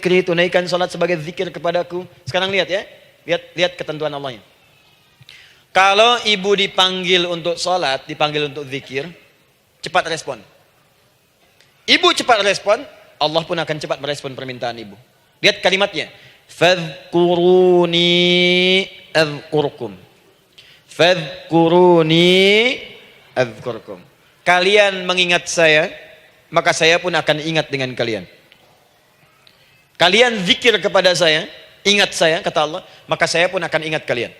tunaikan salat sebagai zikir kepadaku. Sekarang lihat ya. Lihat ketentuan Allahnya. Kalau ibu dipanggil untuk salat, dipanggil untuk zikir, cepat respon. Ibu cepat respon, Allah pun akan cepat merespon permintaan ibu. Lihat kalimatnya. Fadhkuruni adzkurkum. Fadhkuruni adzkurkum. Kalian mengingat saya, maka saya pun akan ingat dengan kalian. Kalian zikir kepada saya, ingat saya, kata Allah, maka saya pun akan ingat kalian.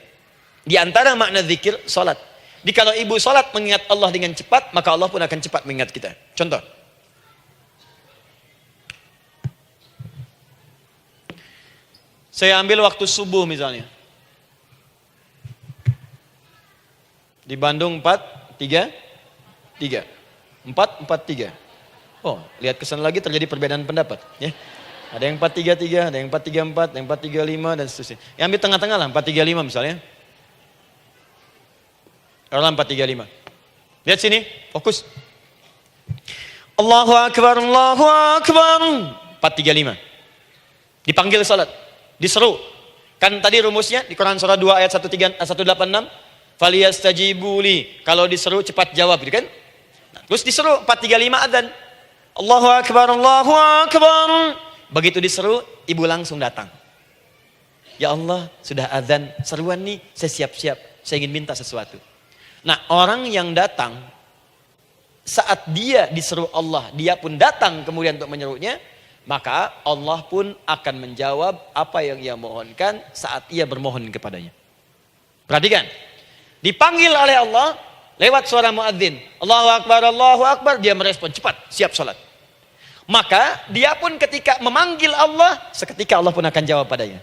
Di antara makna zikir, salat. Jadi kalau ibu salat mengingat Allah dengan cepat, maka Allah pun akan cepat mengingat kita. Contoh. Saya ambil waktu subuh misalnya. Di Bandung 4-3-3. 4-4-3. Oh, lihat kesan lagi terjadi perbedaan pendapat. Ya. Ada yang 4-3-3, ada yang 4-3-4, ada yang 4-3-5 dan seterusnya. Yang ambil tengah-tengah lah, 4-3-5 misalnya. Orang 4-3-5. Lihat sini, fokus. Allahu Akbar, Allahu Akbar. 4-3-5. Dipanggil salat, diseru. Kan tadi rumusnya di Quran surah 2 ayat 186. Faliyastajibuli. Kalau diseru cepat jawab, gitu kan? Nah, terus diseru 4-3-5 adzan. Allahu Akbar, Allahu Akbar. Begitu diseru, ibu langsung datang. Ya Allah, sudah adzan, seruan nih, saya siap-siap. Saya ingin minta sesuatu. Nah, orang yang datang saat dia diseru Allah, dia pun datang kemudian untuk menyerunya, maka Allah pun akan menjawab apa yang ia mohonkan saat ia bermohon kepadanya. Perhatikan, dipanggil oleh Allah lewat suara muadzin, Allahu Akbar, dia merespon cepat, siap salat. Maka dia pun ketika memanggil Allah, seketika Allah pun akan jawab padanya.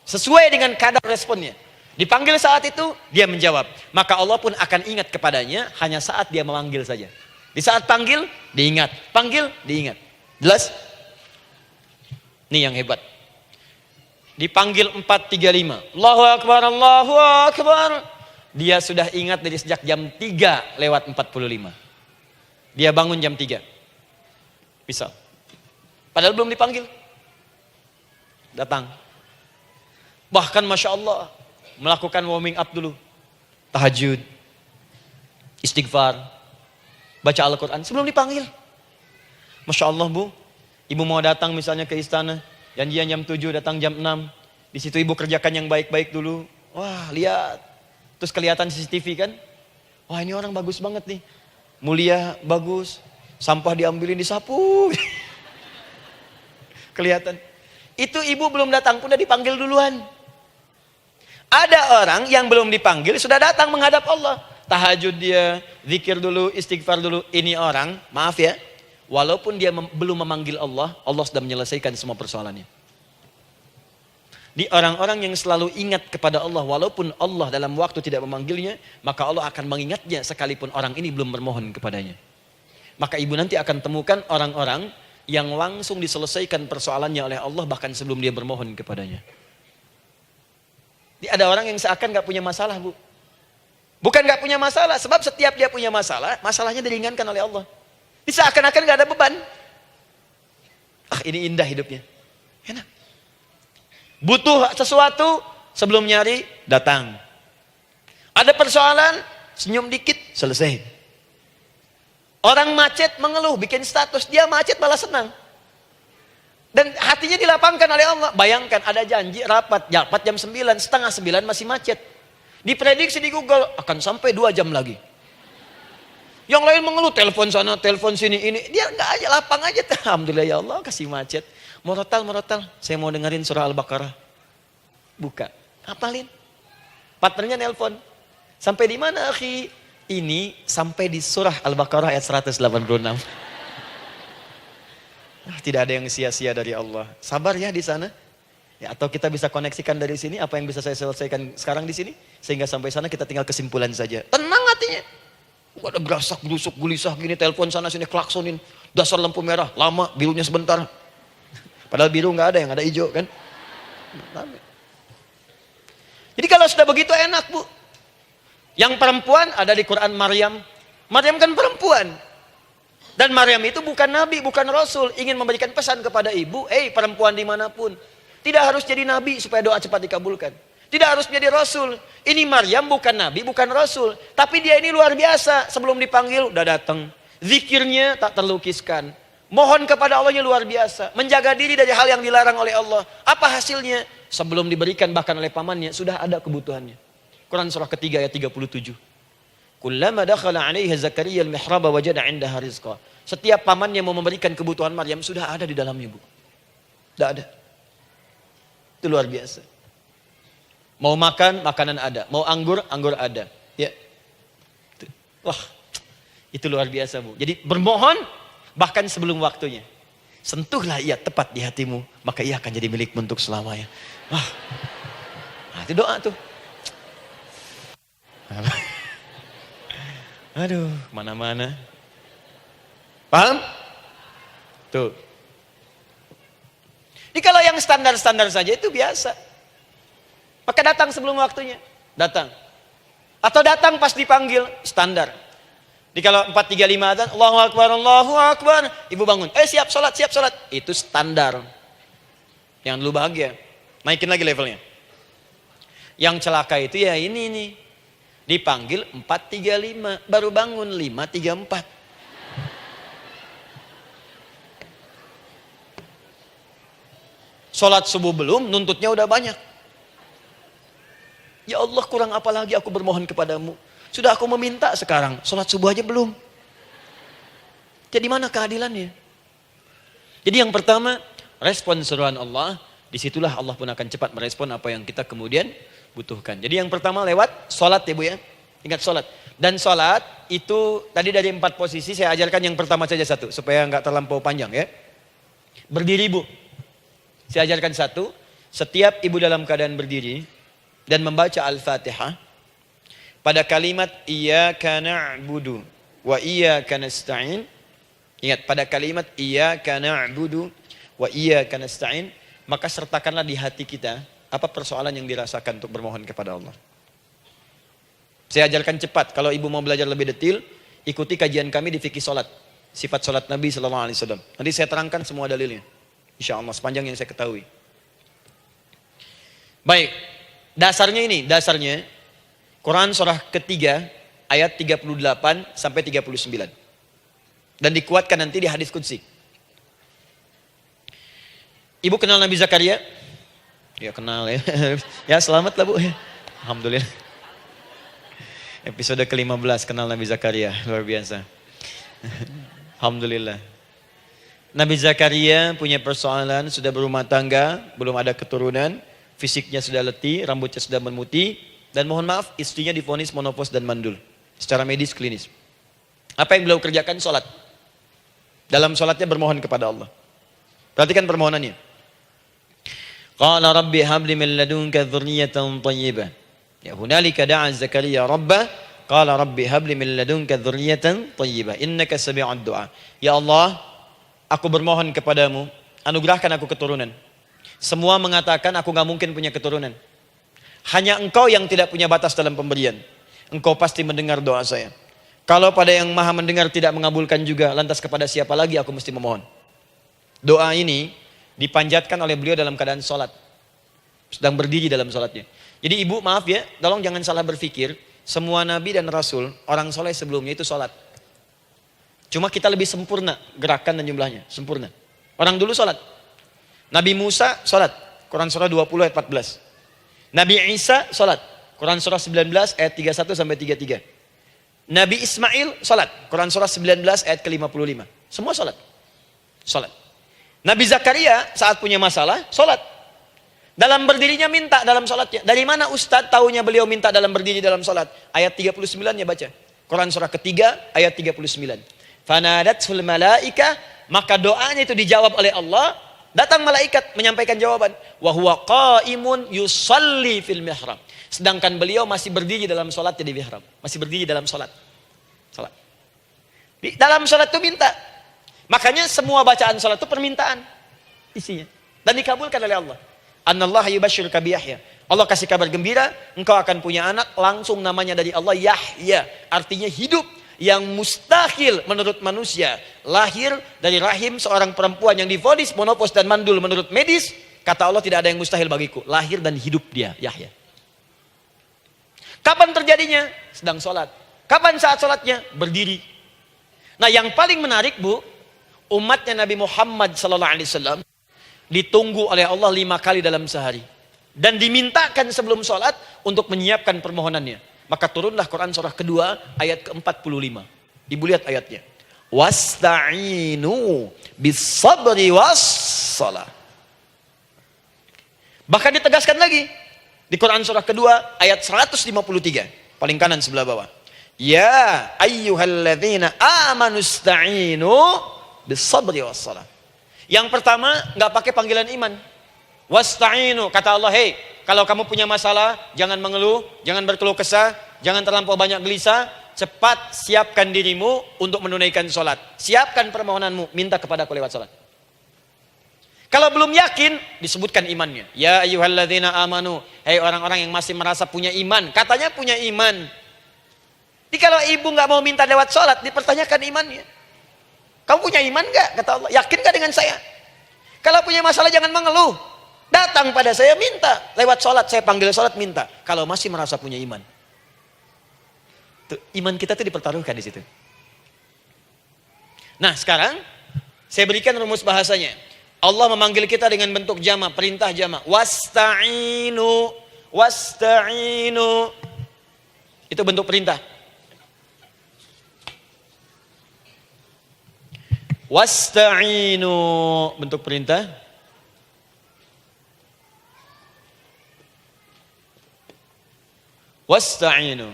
Sesuai dengan kadar responnya. Dipanggil saat itu, dia menjawab. Maka Allah pun akan ingat kepadanya hanya saat dia memanggil saja. Di saat panggil, diingat. Panggil, diingat. Jelas? Ini yang hebat. Dipanggil 4-3-5. Allahu Akbar, Allahu Akbar. Dia sudah ingat dari sejak jam 3 lewat 45. Dia bangun jam 3. Bisa. Padahal belum dipanggil. Datang. Bahkan Masya Allah, melakukan warming up dulu. Tahajud. Istighfar. Baca Al-Quran sebelum dipanggil. Masya Allah bu. Ibu mau datang misalnya ke istana. Janjian jam 7, datang jam 6. Di situ ibu kerjakan yang baik-baik dulu. Wah lihat. Terus kelihatan CCTV kan. Wah ini orang bagus banget nih. Mulia, bagus. Sampah diambilin, disapu. Kelihatan. Itu ibu belum datang pun udah dipanggil duluan. Ada orang yang belum dipanggil sudah datang menghadap Allah. Tahajud dia, zikir dulu, istighfar dulu. Ini orang, maaf ya, walaupun dia belum memanggil Allah, Allah sudah menyelesaikan semua persoalannya. Di orang-orang yang selalu ingat kepada Allah, walaupun Allah dalam waktu tidak memanggilnya, maka Allah akan mengingatnya sekalipun orang ini belum bermohon kepadanya. Maka ibu nanti akan temukan orang-orang yang langsung diselesaikan persoalannya oleh Allah bahkan sebelum dia bermohon kepadanya. Ada orang yang seakan gak punya masalah bu. Bukan gak punya masalah, sebab setiap dia punya masalah, masalahnya diringankan oleh Allah. Seakan-akan gak ada beban. Ah ini indah hidupnya. Enak. Butuh sesuatu, sebelum nyari, datang. Ada persoalan, senyum dikit, selesai. Orang macet mengeluh, bikin status, dia macet malah senang. Dan hatinya dilapangkan oleh Allah. Bayangkan ada janji rapat jam 9, setengah 9 masih macet. Diprediksi di Google akan sampai 2 jam lagi. Yang lain mengeluh, telepon sana, telepon sini, ini. Dia enggak aja, lapang aja. Alhamdulillah ya Allah kasih macet. Murotal, saya mau dengerin surah Al-Baqarah. Buka, hafalin. Partnernya nelpon. Sampai di mana akhi? Ini sampai di surah Al-Baqarah ayat 186. Tidak ada yang sia-sia dari Allah. Sabar ya di sana. Ya, atau kita bisa koneksikan dari sini apa yang bisa saya selesaikan sekarang di sini sehingga sampai sana kita tinggal kesimpulan saja. Tenang hatinya. Gak ada gerasak, gerusuk, gelisah gini, telepon sana sini, klaksonin, dasar lampu merah, lama, birunya sebentar. Padahal biru nggak ada, yang ada hijau kan. Jadi kalau sudah begitu enak bu. Yang perempuan ada di Quran Maryam. Maryam kan perempuan. Dan Maryam itu bukan nabi, bukan rasul. Ingin memberikan pesan kepada ibu, perempuan dimanapun. Tidak harus jadi nabi supaya doa cepat dikabulkan. Tidak harus menjadi rasul. Ini Maryam bukan nabi, bukan rasul. Tapi dia ini luar biasa. Sebelum dipanggil, udah datang. Zikirnya tak terlukiskan. Mohon kepada Allahnya luar biasa. Menjaga diri dari hal yang dilarang oleh Allah. Apa hasilnya? Sebelum diberikan bahkan oleh pamannya, sudah ada kebutuhannya. Quran surah ketiga ayat 37. Kullama dakhala 'alaiha Zakaria al-mihraba wajada 'indaha rizqa. Setiap pamannya mau memberikan kebutuhan Maryam sudah ada di dalamnya, Bu. Sudah ada. Itu luar biasa. Mau makan, makanan ada. Mau anggur, anggur ada. Ya. Wah, itu luar biasa, Bu. Jadi bermohon bahkan sebelum waktunya. Sentuhlah ia tepat di hatimu, maka ia akan jadi milikmu untuk selamanya. Wah. Nah, itu doa tuh. Aduh, mana-mana. Paham? Tuh. Jadi kalau yang standar-standar saja itu biasa. Maka datang sebelum waktunya. Datang. Atau datang pas dipanggil. Standar. Jadi kalau 4-3-5 adzan, Allahu Akbar, Allahu Akbar. Ibu bangun. Siap sholat, siap sholat. Itu standar. Yang dulu bahagia. Naikin lagi levelnya. Yang celaka itu ya ini nih. Dipanggil 4-3-5. Baru bangun 5-3-4. Sholat subuh belum, nuntutnya udah banyak. Ya Allah, kurang apa lagi aku bermohon kepadamu. Sudah aku meminta sekarang, sholat subuh aja belum. Jadi mana keadilannya? Jadi yang pertama, respon seruan Allah. Disitulah Allah pun akan cepat merespon apa yang kita kemudian butuhkan. Jadi yang pertama lewat sholat ya Bu ya. Ingat sholat. Dan sholat itu tadi dari 4 posisi saya ajarkan yang pertama saja satu. Supaya nggak terlampau panjang ya. Berdiri Bu. Saya ajarkan satu. Setiap ibu dalam keadaan berdiri dan membaca Al-Fatihah. Pada kalimat iyyaka na'budu wa iyyaka nasta'in. Ingat pada kalimat iyyaka na'budu wa iyyaka nasta'in. Maka sertakanlah di hati kita apa persoalan yang dirasakan untuk bermohon kepada Allah. Saya ajarkan cepat. Kalau ibu mau belajar lebih detail, ikuti kajian kami di fikih solat. Sifat solat Nabi SAW. Nanti saya terangkan semua dalilnya. Insya Allah sepanjang yang saya ketahui. Baik. Dasarnya ini. Dasarnya. Quran surah ketiga ayat 38 sampai 39. Dan dikuatkan nanti di hadis qudsi. Ibu kenal Nabi Zakaria? Ya kenal ya. Ya selamat lah Bu. Alhamdulillah. Episode ke-15 kenal Nabi Zakaria. Luar biasa. Alhamdulillah. Nabi Zakaria punya persoalan, sudah berumah tangga, belum ada keturunan, fisiknya sudah letih, rambutnya sudah memutih, dan mohon maaf istrinya divonis monopos dan mandul. Secara medis klinis. Apa yang beliau kerjakan? Sholat. Dalam sholatnya bermohon kepada Allah. Perhatikan permohonannya. Qala rabbi habli min ladunka dzurriyyatan thayyibah. Ya hunalika da'a Zakaria rabbah qala rabbi habli min ladunka dzurriyyatan thayyibah innaka sami'ud du'a. Ya Allah, aku bermohon kepadamu, anugerahkan aku keturunan. Semua mengatakan aku gak mungkin punya keturunan. Hanya engkau yang tidak punya batas dalam pemberian. Engkau pasti mendengar doa saya. Kalau pada yang maha mendengar tidak mengabulkan juga, lantas kepada siapa lagi aku mesti memohon? Doa ini dipanjatkan oleh beliau dalam keadaan sholat. Sedang berdiri dalam sholatnya. Jadi ibu maaf ya, tolong jangan salah berpikir. Semua nabi dan rasul, orang soleh sebelumnya itu sholat. Cuma kita lebih sempurna gerakan dan jumlahnya. Sempurna. Orang dulu sholat. Nabi Musa sholat. Quran surah 20 ayat 14. Nabi Isa sholat. Quran surah 19 ayat 31 sampai 33. Nabi Ismail sholat. Quran surah 19 ayat ke-55. Semua sholat. Sholat. Nabi Zakaria saat punya masalah, sholat. Dalam berdirinya minta dalam sholatnya. Dari mana Ustadz taunya beliau minta dalam berdiri dalam sholat? Ayat 39-nya baca. Quran surah ketiga ayat 39. Fanadatul malaika, maka doanya itu dijawab oleh Allah. Datang malaikat menyampaikan jawaban. Wa huwa qaimun yusalli fil mihrab. Sedangkan beliau masih berdiri dalam sholatnya di mihrab. Masih berdiri dalam sholat. Sholat. Di dalam sholat itu minta. Makanya semua bacaan sholat itu permintaan isinya. Dan dikabulkan oleh Allah. Anallaha yubashshiruka bi Yahya. Allah kasih kabar gembira, engkau akan punya anak, langsung namanya dari Allah Yahya. Artinya hidup. yang mustahil menurut manusia, lahir dari rahim seorang perempuan yang divonis monopos dan mandul menurut medis, kata Allah tidak ada yang mustahil bagiku. Lahir dan hidup dia, Yahya. Kapan terjadinya? Sedang sholat. Kapan saat sholatnya? Berdiri. Nah, yang paling menarik, Bu, umatnya Nabi Muhammad SAW ditunggu oleh Allah 5 kali dalam sehari. Dan dimintakan sebelum sholat untuk menyiapkan permohonannya. Maka turunlah Quran surah kedua ayat ke-45. Ibu lihat ayatnya. Wasta'inu bis-sabri was-salah. Bahkan ditegaskan lagi di Quran surah kedua ayat 153. Paling kanan sebelah bawah. Ya ayyuhalladzina amanu ista'inu bis-sabri was-salah. Yang pertama enggak pakai panggilan iman. Wasta'inu, kata Allah, hei, kalau kamu punya masalah, jangan mengeluh, jangan berkeluh kesah, jangan terlampau banyak gelisah, cepat siapkan dirimu untuk menunaikan sholat. Siapkan permohonanmu, minta kepadaku lewat sholat. Kalau belum yakin, disebutkan imannya. Ya ayyuhalladzina amanu, hei orang-orang yang masih merasa punya iman, katanya punya iman. Jadi kalau ibu nggak mau minta lewat sholat, dipertanyakan imannya. Kamu punya iman nggak? Kata Allah, yakin nggak dengan saya? Kalau punya masalah jangan mengeluh. Datang pada saya minta. Lewat sholat, saya panggil sholat minta. Kalau masih merasa punya iman. Tuh, iman kita tuh dipertaruhkan di situ. Nah sekarang, saya berikan rumus bahasanya. Allah memanggil kita dengan bentuk jama, perintah jama. Wasta'inu, wasta'inu. Itu bentuk perintah. Wasta'inu, bentuk perintah. Wasta'inu.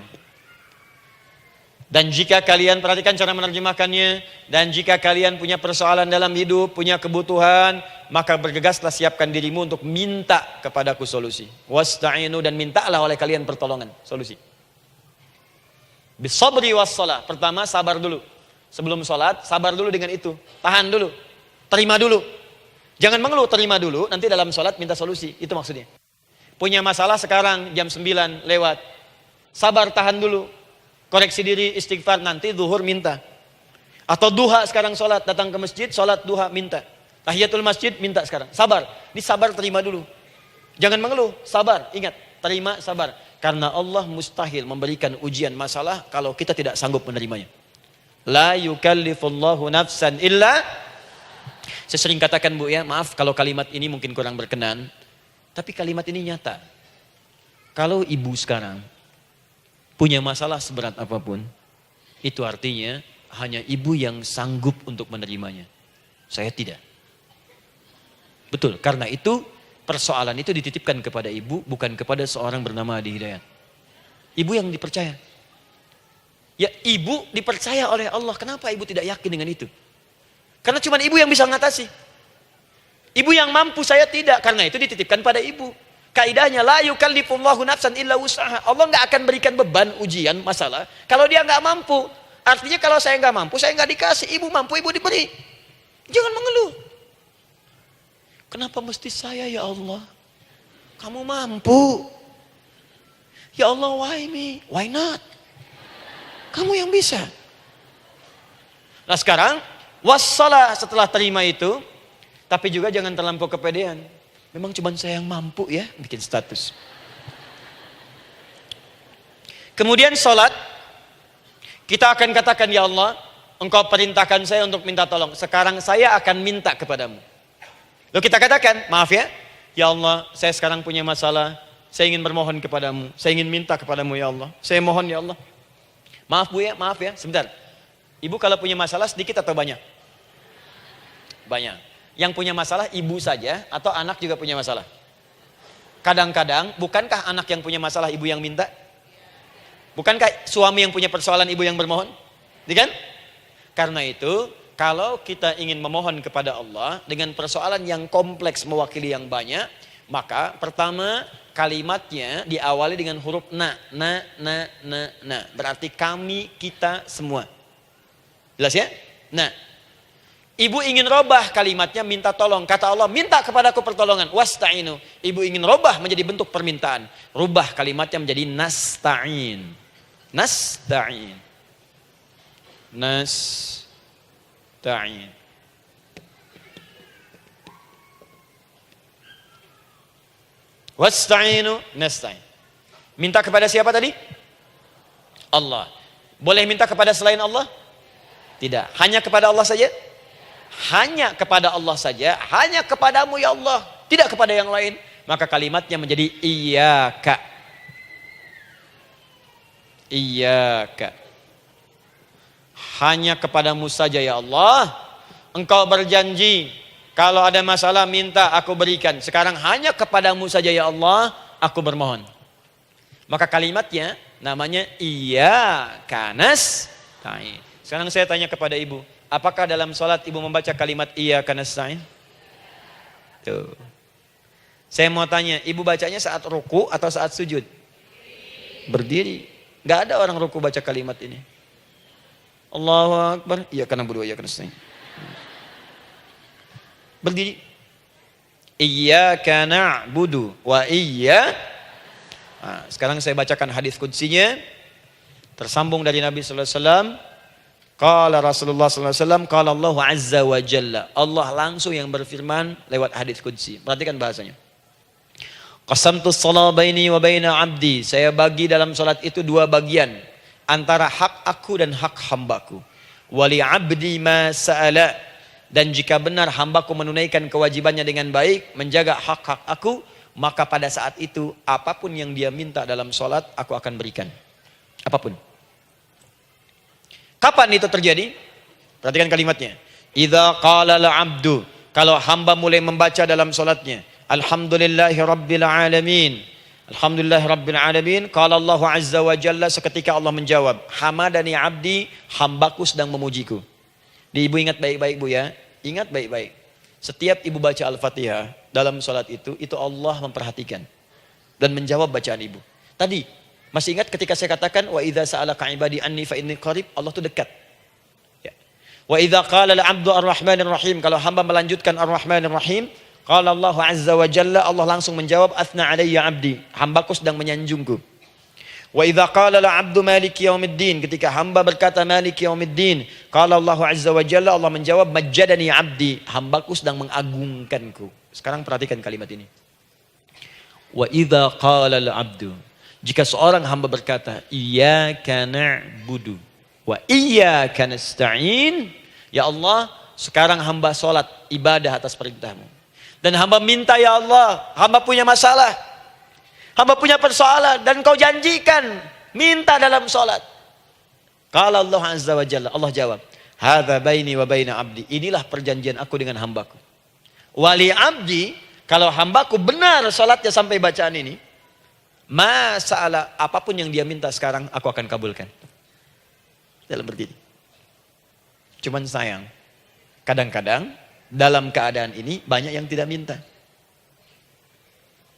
Dan jika kalian, perhatikan cara menerjemahkannya, dan jika kalian punya persoalan dalam hidup, punya kebutuhan, maka bergegaslah siapkan dirimu untuk minta kepadaku solusi. Wasta'inu, dan mintalah oleh kalian pertolongan, solusi. Bisabri wassalah. Pertama, sabar dulu. Sebelum sholat, sabar dulu dengan itu. Tahan dulu. Terima dulu. Jangan mengeluh, terima dulu. Nanti dalam sholat minta solusi. Itu maksudnya. Punya masalah sekarang, jam 9 lewat. Sabar, tahan dulu. Koreksi diri, istighfar, nanti zuhur minta. Atau duha sekarang sholat, datang ke masjid, sholat duha minta. Tahiyatul masjid minta sekarang. Sabar. Ini sabar, terima dulu. Jangan mengeluh, sabar. Ingat, terima, sabar. Karena Allah mustahil memberikan ujian masalah kalau kita tidak sanggup menerimanya. La yukallifullahu nafsan illa. Saya sering katakan, Bu, ya, maaf kalau kalimat ini mungkin kurang berkenan, tapi kalimat ini nyata. Kalau ibu sekarang punya masalah seberat apapun, itu artinya hanya ibu yang sanggup untuk menerimanya. Saya tidak. Betul, karena itu persoalan itu dititipkan kepada ibu, bukan kepada seorang bernama Adi Hidayat. Ibu yang dipercaya. Ya, ibu dipercaya oleh Allah. Kenapa ibu tidak yakin dengan itu? Karena cuma ibu yang bisa mengatasi. Ibu yang mampu, saya tidak. Karena itu dititipkan pada ibu. Kaidahnya, la yukallifullahu nafsan illa wus'aha. Allah nggak akan berikan beban, ujian, masalah kalau dia nggak mampu. Artinya kalau saya nggak mampu, saya nggak dikasih. Ibu mampu, ibu diberi. Jangan mengeluh. Kenapa mesti saya, ya Allah? Kamu mampu. Ya Allah, why me? Why not? Kamu yang bisa. Nah sekarang, wassalah, setelah terima itu, tapi juga jangan terlampau kepedean. Memang cuma saya yang mampu, ya, bikin status. Kemudian sholat, kita akan katakan, ya Allah, Engkau perintahkan saya untuk minta tolong. Sekarang saya akan minta kepadamu. Lalu kita katakan, maaf ya Allah, saya sekarang punya masalah, saya ingin bermohon kepadamu, saya ingin minta kepadamu, ya Allah. Saya mohon, ya Allah. Maaf Bu ya, maaf ya, sebentar. Ibu kalau punya masalah sedikit atau banyak? Banyak. Yang punya masalah ibu saja atau anak juga punya masalah? Kadang-kadang, bukankah anak yang punya masalah ibu yang minta? Bukankah suami yang punya persoalan ibu yang bermohon? Kan? Karena itu, kalau kita ingin memohon kepada Allah dengan persoalan yang kompleks mewakili yang banyak, maka pertama kalimatnya diawali dengan huruf na. Berarti kami, kita, semua. Jelas ya? Nah, ibu ingin robah kalimatnya minta tolong. Kata Allah, minta kepadaku pertolongan. Wasta'inu. Ibu ingin robah menjadi bentuk permintaan. Rubah kalimatnya menjadi nasta'in. Nasta'in. nasta'in. Wasta'inu nasta'in. Minta kepada siapa tadi? Allah. Boleh minta kepada selain Allah? Tidak. Hanya kepada Allah saja? Hanya kepada Allah saja. Hanya kepadamu ya Allah. Tidak kepada yang lain. Maka kalimatnya menjadi iyyaka. Iyyaka. Hanya kepadamu saja ya Allah. Engkau berjanji kalau ada masalah minta aku berikan. Sekarang hanya kepadamu saja ya Allah aku bermohon. Maka kalimatnya namanya iyyaka nasta'in. Sekarang saya tanya kepada ibu, apakah dalam sholat ibu membaca kalimat iyyaka nasta'in? Tuh. Saya mau tanya, ibu bacanya saat ruku atau saat sujud? Berdiri. Gak ada orang ruku baca kalimat ini. Allahu Akbar, iyyaka na'budu wa iyyaka nasta'in. Berdiri. Iyyaka na'budu wa sekarang saya bacakan hadis qudsinya. Tersambung dari Nabi sallallahu alaihi wasallam. Qala Rasulullah sallallahu alaihi wasallam, qala Allah azza wa jalla. Allah langsung yang berfirman lewat hadis qudsi. Perhatikan bahasanya. Qasamtu shalah baini wa baina 'abdi. Saya bagi dalam salat itu dua bagian, antara hak aku dan hak hambaku. Wali 'abdi ma sa'ala. Dan jika benar hambaku menunaikan kewajibannya dengan baik, menjaga hak-hak aku, maka pada saat itu apapun yang dia minta dalam sholat aku akan berikan. Apapun. Kapan itu terjadi? Perhatikan kalimatnya. Idza qala al-'abdu, kalau hamba mulai membaca dalam sholatnya, alhamdulillahi rabbil alamin. Alhamdulillahi rabbil alamin. Qala Allah azza wa jalla, seketika Allah menjawab, hamadani 'abdi, hambaku sedang memujiku. Ibu ingat baik-baik bu ya. Ingat baik-baik. Setiap ibu baca Al-Fatihah dalam sholat itu Allah memperhatikan dan menjawab bacaan ibu. Tadi masih ingat ketika saya katakan wa idza sa'alaka 'ibadi anni fa inni qarib, Allah itu dekat. Ya. Wa idza qala al-'abdu ar-rahmanir rahim, kalau hamba melanjutkan ar-rahmanir rahim, qala Allah azza wa jalla, Allah langsung menjawab athna 'alayya 'abdi, hambaku sedang menyanjungku. Wa idza qala al-'abdu maliki yaumiddin, ketika hamba berkata maliki yaumiddin, qala Allah azza wa jalla, Allah menjawab majjadani 'abdi, hambaku sedang mengagungkanku. Sekarang perhatikan kalimat ini. Wa idza qala al-'abdu, jika seorang hamba berkata iyyaka na'budu wa iyyaka nasta'in, ya Allah, sekarang hamba salat ibadah atas perintahmu. Dan hamba minta ya Allah, hamba punya masalah, hamba punya persoalan dan kau janjikan minta dalam sholat. Qala Allah azza wa jalla, Allah jawab, hadza baini wa baina 'abdi, inilah perjanjian aku dengan hambaku. Wali 'abdi, kalau hambaku benar sholatnya sampai bacaan ini, masalah apapun yang dia minta sekarang aku akan kabulkan. Dalam berdiri. Cuman sayang, kadang-kadang dalam keadaan ini banyak yang tidak minta.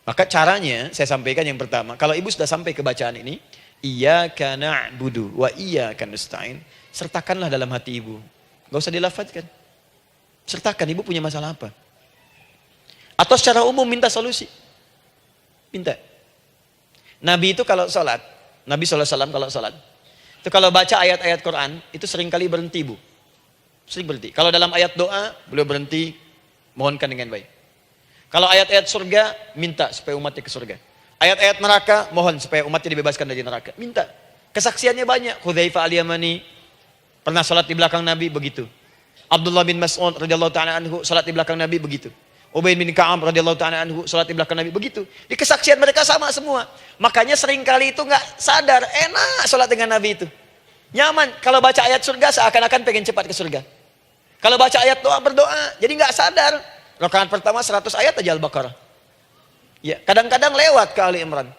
Maka caranya saya sampaikan yang pertama, kalau ibu sudah sampai ke bacaan ini, iyyaka na'budu wa iyyaka nasta'in, sertakanlah dalam hati ibu. Gak usah dilafadzkan. Sertakan ibu punya masalah apa. Atau secara umum minta solusi. Minta. Nabi itu kalau sholat, Nabi SAW kalau sholat, itu kalau baca ayat-ayat Quran, itu seringkali berhenti bu. Sering berhenti. Kalau dalam ayat doa, beliau berhenti, mohonkan dengan baik. Kalau ayat-ayat surga, minta supaya umatnya ke surga. Ayat-ayat neraka, mohon supaya umatnya dibebaskan dari neraka. Minta. Kesaksiannya banyak. Hudzaifah al-Yamani pernah salat di belakang Nabi, begitu. Abdullah bin Mas'ud radhiyallahu ta'ala anhu salat di belakang Nabi, begitu. Ubay bin Ka'ab radhiyallahu ta'ala anhu salat di belakang Nabi, begitu. Di kesaksian mereka sama semua. Makanya seringkali itu nggak sadar, enak salat dengan Nabi itu. Nyaman. Kalau baca ayat surga seakan-akan pengen cepat ke surga. Kalau baca ayat doa berdoa, jadi nggak sadar. Rakaat pertama 100 ayat aja Al-Baqarah. Ya, kadang-kadang lewat ke Ali Imran.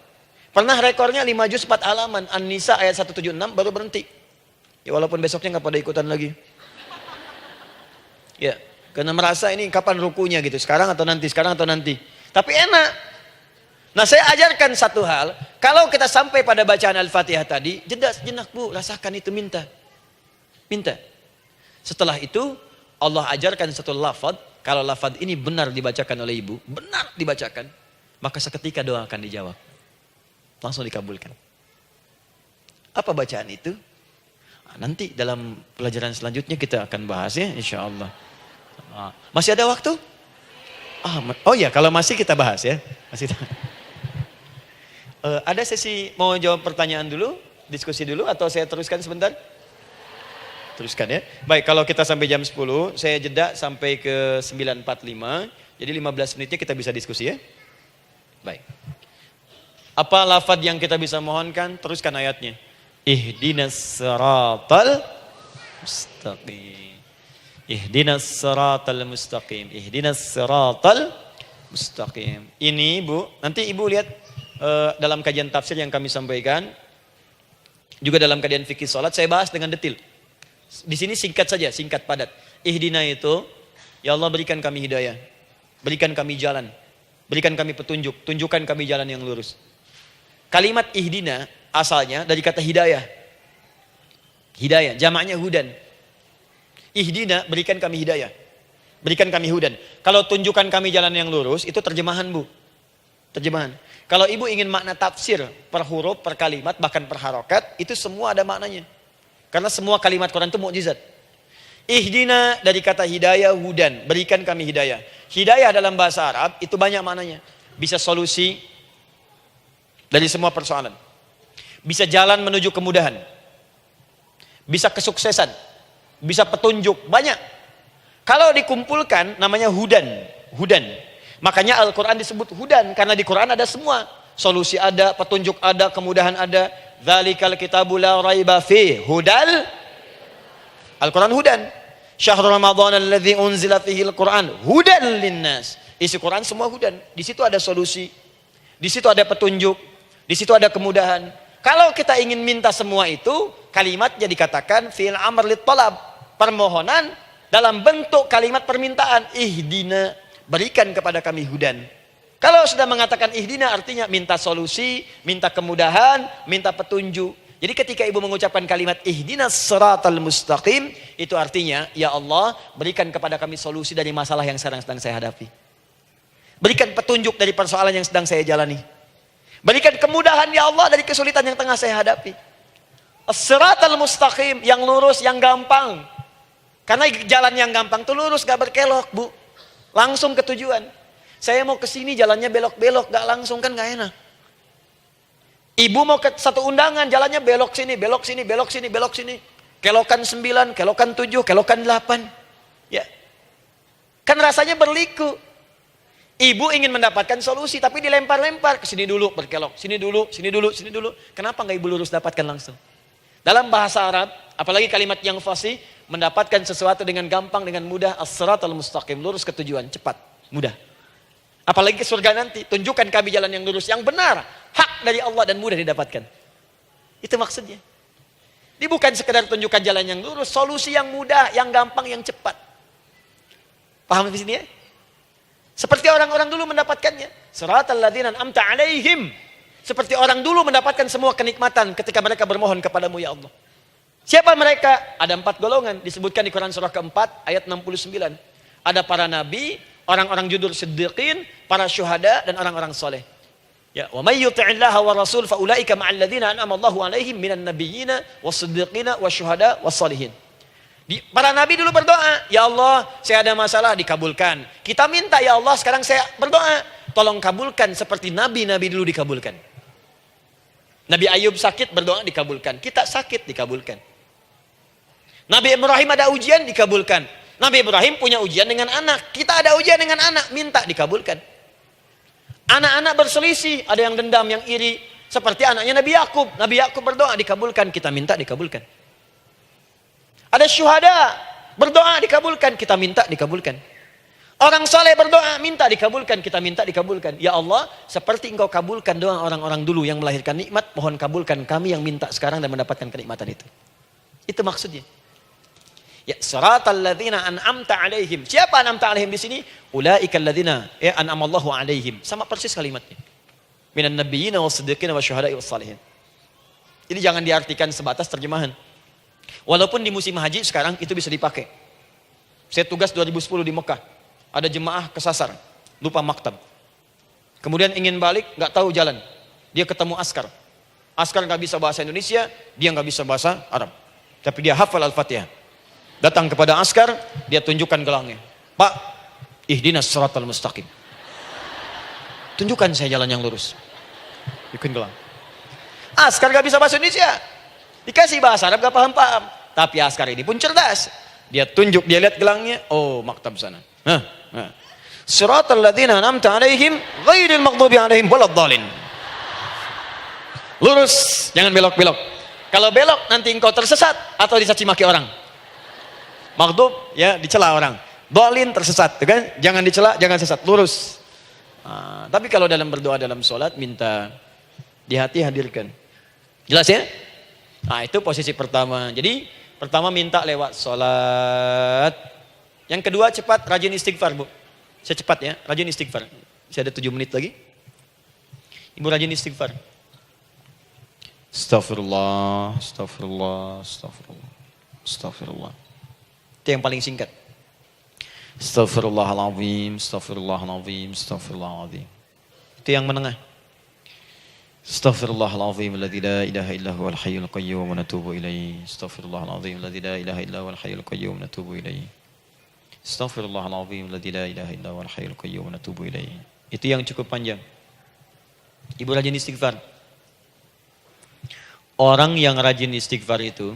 Pernah rekornya 5 juz 4 halaman, An-Nisa ayat 176 baru berhenti. Ya walaupun besoknya nggak pada ikutan lagi. Ya, karena merasa ini kapan rukunya gitu, sekarang atau nanti, sekarang atau nanti. Tapi enak. Nah, saya ajarkan satu hal, kalau kita sampai pada bacaan Al-Fatihah tadi, jeda sejenak bu, rasakan itu, minta. Minta. Setelah itu Allah ajarkan satu lafaz. Kalau lafaz ini benar dibacakan oleh ibu, benar dibacakan, maka seketika doa akan dijawab. Langsung dikabulkan. Apa bacaan itu? Nanti dalam pelajaran selanjutnya kita akan bahas ya, insya Allah. Masih ada waktu? Oh ya, kalau masih kita bahas ya. Masih. Ada sesi mau jawab pertanyaan dulu, diskusi dulu, atau saya teruskan sebentar? Teruskan ya. Baik, kalau kita sampai jam 10, saya jeda sampai ke 9.45. Jadi 15 menitnya kita bisa diskusi ya. Baik. Apa lafaz yang kita bisa mohonkan? Teruskan ayatnya. Ihdinas siratal mustaqim. Ihdinas siratal mustaqim. Ihdinas siratal mustaqim. Ini Bu, nanti Ibu lihat dalam kajian tafsir yang kami sampaikan, juga dalam kajian fikih salat saya bahas dengan detail. Di sini singkat saja, singkat padat. Ihdina itu, ya Allah berikan kami hidayah, berikan kami jalan, berikan kami petunjuk, tunjukkan kami jalan yang lurus. Kalimat ihdina asalnya dari kata hidayah. Hidayah, jamaknya hudan. Ihdina, berikan kami hidayah, berikan kami hudan. Kalau tunjukkan kami jalan yang lurus, itu terjemahan Bu. Terjemahan. Kalau Ibu ingin makna tafsir per huruf, per kalimat, bahkan per harokat, itu semua ada maknanya. Karena semua kalimat Quran itu mukjizat. Ihdina dari kata hidayah, hudan, berikan kami hidayah. Hidayah dalam bahasa Arab itu banyak maknanya. Bisa solusi dari semua persoalan. Bisa jalan menuju kemudahan. Bisa kesuksesan. Bisa petunjuk, banyak. Kalau dikumpulkan namanya hudan. Hudan. Makanya Al-Quran disebut hudan. Karena di Quran ada semua. Solusi ada, petunjuk ada, kemudahan ada. Dzalikal kitabu la raiba fi hudal. Al-Quran hudan. Syahrul Ramadan alladzi unzila fihi al-Quran hudan linnas. Isi Quran semua hudan. Di situ ada solusi. Di situ ada petunjuk. Di situ ada kemudahan. Kalau kita ingin minta semua itu, kalimatnya dikatakan fi'il amr lit talab, permohonan dalam bentuk kalimat permintaan. Ihdina, berikan kepada kami hudan. Kalau sudah mengatakan ihdina artinya minta solusi, minta kemudahan, minta petunjuk. Jadi ketika Ibu mengucapkan kalimat ihdinas siratal mustaqim, itu artinya ya Allah berikan kepada kami solusi dari masalah yang sedang saya hadapi. Berikan petunjuk dari persoalan yang sedang saya jalani. Berikan kemudahan ya Allah dari kesulitan yang tengah saya hadapi. As-siratal mustaqim, yang lurus, yang gampang. Karena jalan yang gampang itu lurus, gak berkelok Bu. Langsung ke tujuan. Saya mau ke sini jalannya belok-belok, gak langsung kan gak enak. Ibu mau ke satu undangan, jalannya belok sini, belok sini, belok sini, belok sini. Kelokan 9, kelokan 7, kelokan 8. Ya. Kan rasanya berliku. Ibu ingin mendapatkan solusi, tapi dilempar-lempar. Ke sini dulu, berkelok. Sini dulu, sini dulu, sini dulu. Kenapa nggak Ibu lurus dapatkan langsung? Dalam bahasa Arab, apalagi kalimat yang fasih, mendapatkan sesuatu dengan gampang, dengan mudah. As-siratal mustaqim, lurus ke tujuan, cepat, mudah. Apalagi ke surga nanti, tunjukkan kami jalan yang lurus, yang benar. Hak dari Allah dan mudah didapatkan. Itu maksudnya. Ini bukan sekedar tunjukkan jalan yang lurus, solusi yang mudah, yang gampang, yang cepat. Paham di sini ya? Seperti orang-orang dulu mendapatkannya. Siratal ladzina an'amta 'alaihim. Seperti orang dulu mendapatkan semua kenikmatan ketika mereka bermohon kepadamu ya Allah. Siapa mereka? Ada 4 golongan disebutkan di Quran surah keempat ayat 69. Ada para nabi, orang-orang jujur siddiqin, para syuhada dan orang-orang soleh. Ya, wa may yuti'illaha wa rasul fa ulaika ma'al ladzina an'ama Allahu 'alaihim minan nabiyyina was-siddiqina wasyuhada was-shalihin. Para nabi dulu berdoa, ya Allah saya ada masalah dikabulkan. Kita minta ya Allah sekarang saya berdoa, tolong kabulkan seperti nabi-nabi dulu dikabulkan. Nabi Ayub sakit berdoa dikabulkan, kita sakit dikabulkan. Nabi Ibrahim ada ujian dikabulkan. Nabi Ibrahim punya ujian dengan anak, kita ada ujian dengan anak, minta dikabulkan. Anak-anak berselisih, ada yang dendam, yang iri, seperti anaknya Nabi Yakub. Nabi Yakub berdoa dikabulkan, kita minta dikabulkan. Ada syuhada, berdoa dikabulkan, kita minta dikabulkan. Orang soleh berdoa, minta dikabulkan, kita minta dikabulkan. Ya Allah, seperti engkau kabulkan doa orang-orang dulu yang melahirkan nikmat, mohon kabulkan kami yang minta sekarang dan mendapatkan kenikmatan itu. Itu maksudnya. Ya, siratal ladzina an'amta 'alaihim. Siapa an'amta 'alaihim di sini? Ulaikal ladzina an'amallahu 'alaihim. Sama persis kalimatnya. Minan nabiyyina was-siddiqina wasyuhada'i was-shalihin. Jadi jangan diartikan sebatas terjemahan. Walaupun di musim haji sekarang itu bisa dipakai. Saya tugas 2010 di Mekah. Ada jemaah kesasar, lupa maktab. Kemudian ingin balik, nggak tahu jalan. Dia ketemu askar. Askar nggak bisa bahasa Indonesia, dia nggak bisa bahasa Arab. Tapi dia hafal Al-Fatihah. Datang kepada askar, dia tunjukkan gelangnya. Pak, ihdinas siratal mustaqim. Tunjukkan saya jalan yang lurus. Bikin gelang. Askar gak bisa bahasa Indonesia. Dikasih bahasa Arab gak paham-paham. Tapi askar ini pun cerdas. Dia tunjuk, dia lihat gelangnya. Oh, maktab sana. Siratal ladzina an'amta 'alaihim ghairil maghdubi 'alaihim waladdallin. Lurus, jangan belok-belok. Kalau belok nanti engkau tersesat atau dicaci maki orang. Maghdub ya dicela orang. Dhalin tersesat, kan? Jangan dicela, jangan sesat, lurus. Tapi kalau dalam berdoa dalam sholat minta di hati hadirkan. Jelas ya? Nah, itu posisi pertama. Jadi pertama minta lewat sholat. Yang kedua cepat rajin istighfar, Bu. Saya cepat ya, rajin istighfar. Masih ada 7 menit lagi. Ibu rajin istighfar. Astaghfirullah, astaghfirullah, astaghfirullah, astaghfirullah. Itu yang paling singkat. Astaghfirullahaladzim, astaghfirullahaladzim, astaghfirullahaladzim. Itu yang menengah. Astaghfirullahaladzim, alladzi la ilaha illa huwal hayyul qayyum wa natubu ilaihi. Astaghfirullahaladzim, alladzi la ilaha illa huwal hayyul qayyum wa natubu ilaihi. Astaghfirullahaladzim, alladzi la ilaha illa huwal hayyul qayyum wa natubu ilaihi. Itu yang cukup panjang. Ibu rajin istighfar. Orang yang rajin istighfar itu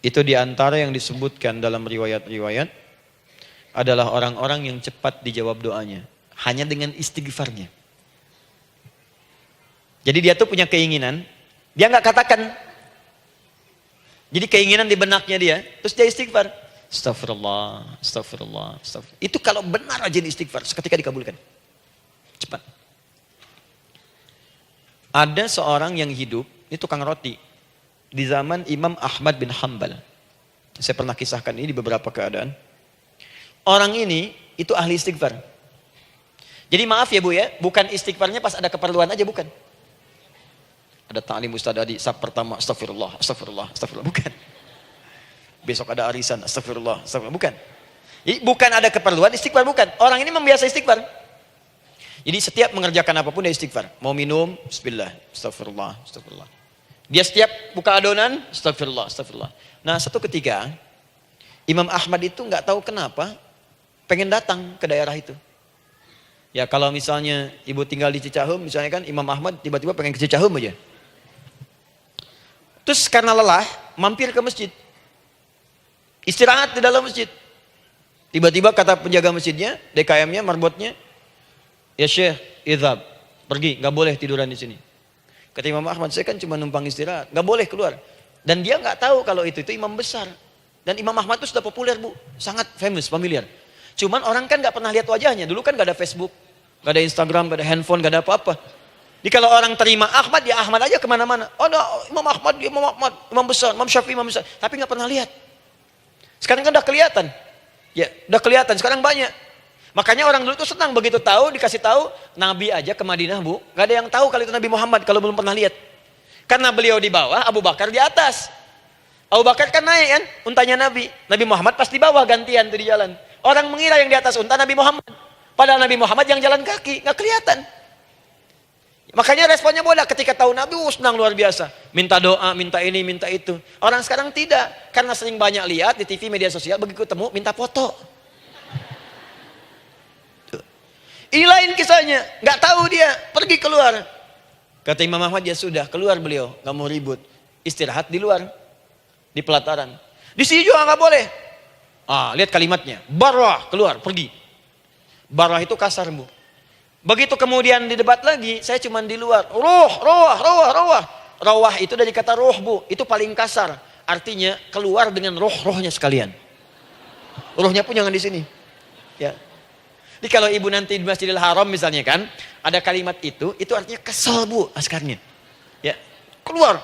diantara yang disebutkan dalam riwayat-riwayat adalah orang-orang yang cepat dijawab doanya. Hanya dengan istighfarnya. Jadi dia tuh punya keinginan, dia nggak katakan. Jadi keinginan di benaknya dia, terus dia istighfar. Astagfirullah, astagfirullah, astagfirullah. Itu kalau benar rajin istighfar, seketika dikabulkan. Cepat. Ada seorang yang hidup, ini tukang roti. Di zaman Imam Ahmad bin Hanbal. Saya pernah kisahkan ini di beberapa keadaan. Orang ini itu ahli istighfar. Jadi maaf ya Bu ya, bukan istighfarnya pas ada keperluan aja, bukan. Ada ta'lim ustaz Adi, sab pertama astagfirullah, astagfirullah, astagfirullah, bukan. Besok ada arisan, astagfirullah, astagfirullah, bukan. Jadi bukan ada keperluan, istighfar bukan. Orang ini membiasa istighfar. Jadi setiap mengerjakan apapun dia istighfar. Mau minum, bismillah, astagfirullah, astagfirullah. Dia setiap buka adonan, astagfirullah, astagfirullah. Nah satu ketika, Imam Ahmad itu nggak tahu kenapa, pengen datang ke daerah itu. Ya kalau misalnya ibu tinggal di Cicahem, misalnya kan Imam Ahmad tiba-tiba pengen ke Cicahem aja. Terus karena lelah, mampir ke masjid. Istirahat di dalam masjid. Tiba-tiba kata penjaga masjidnya, DKM-nya, marbotnya, ya Syekh, idhab, pergi, nggak boleh tiduran di sini. Kata Imam Ahmad, saya kan cuma numpang istirahat, nggak boleh keluar. Dan dia nggak tahu kalau itu imam besar. Dan Imam Ahmad itu sudah populer Bu, sangat famous, familiar. Cuman orang kan nggak pernah lihat wajahnya. Dulu kan nggak ada Facebook, nggak ada Instagram, nggak ada handphone, nggak ada apa-apa. Jadi kalau orang terima Ahmad, ya Ahmad aja kemana-mana. Oh no, Imam Ahmad, Imam besar, Imam Syafi'i, Imam besar. Tapi nggak pernah lihat. Sekarang kan udah kelihatan. Ya, udah kelihatan. Sekarang banyak. Makanya orang dulu tuh senang begitu tahu, dikasih tahu Nabi aja ke Madinah Bu, nggak ada yang tahu kalau itu Nabi Muhammad kalau belum pernah lihat. Karena beliau di bawah, Abu Bakar di atas. Abu Bakar kan naik kan, untanya Nabi. Nabi Muhammad pas di bawah gantian tuh di jalan. Orang mengira yang di atas unta Nabi Muhammad. Padahal Nabi Muhammad yang jalan kaki, nggak kelihatan. Makanya responnya bola ketika tahu Nabi, senang luar biasa. Minta doa, minta ini, minta itu. Orang sekarang tidak, karena sering banyak lihat di TV, media sosial, begitu ketemu minta foto. Ini lain kisahnya, nggak tahu dia, pergi keluar. Kata Imam Ahmad, ya sudah, keluar beliau, nggak mau ribut. Istirahat di luar, di pelataran. Di sini juga nggak boleh. Lihat kalimatnya, barwah, keluar, pergi. Barwah itu kasar Bu. Begitu kemudian didebat lagi, saya cuma di luar. Rawah itu dari kata roh Bu, itu paling kasar. Artinya keluar dengan rohnya sekalian. Rohnya pun jangan di sini. Ya. Jadi kalau ibu nanti di Masjidil Haram misalnya kan, ada kalimat itu artinya kesal Bu askarnya. Ya, keluar.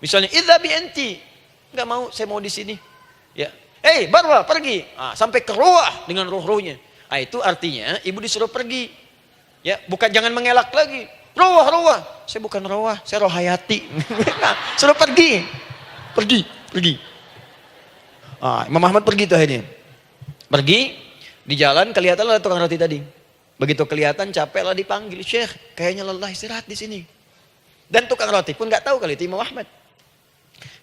Misalnya idzabi anti, nggak mau, saya mau di sini. Ya, barwa pergi. Sampai ke rawah dengan rohnya. Itu artinya ibu disuruh pergi. Ya, bukan jangan mengelak lagi. Rawah. Saya bukan rawah, saya rohayati. Suruh pergi. Pergi. Imam Ahmad pergi tuh akhirnya. Pergi, di jalan kelihatan ada tukang roti tadi. Begitu kelihatan capek lah dipanggil, Syekh, kayaknya lelah istirahat di sini. Dan tukang roti pun nggak tahu kali itu Imam Ahmad.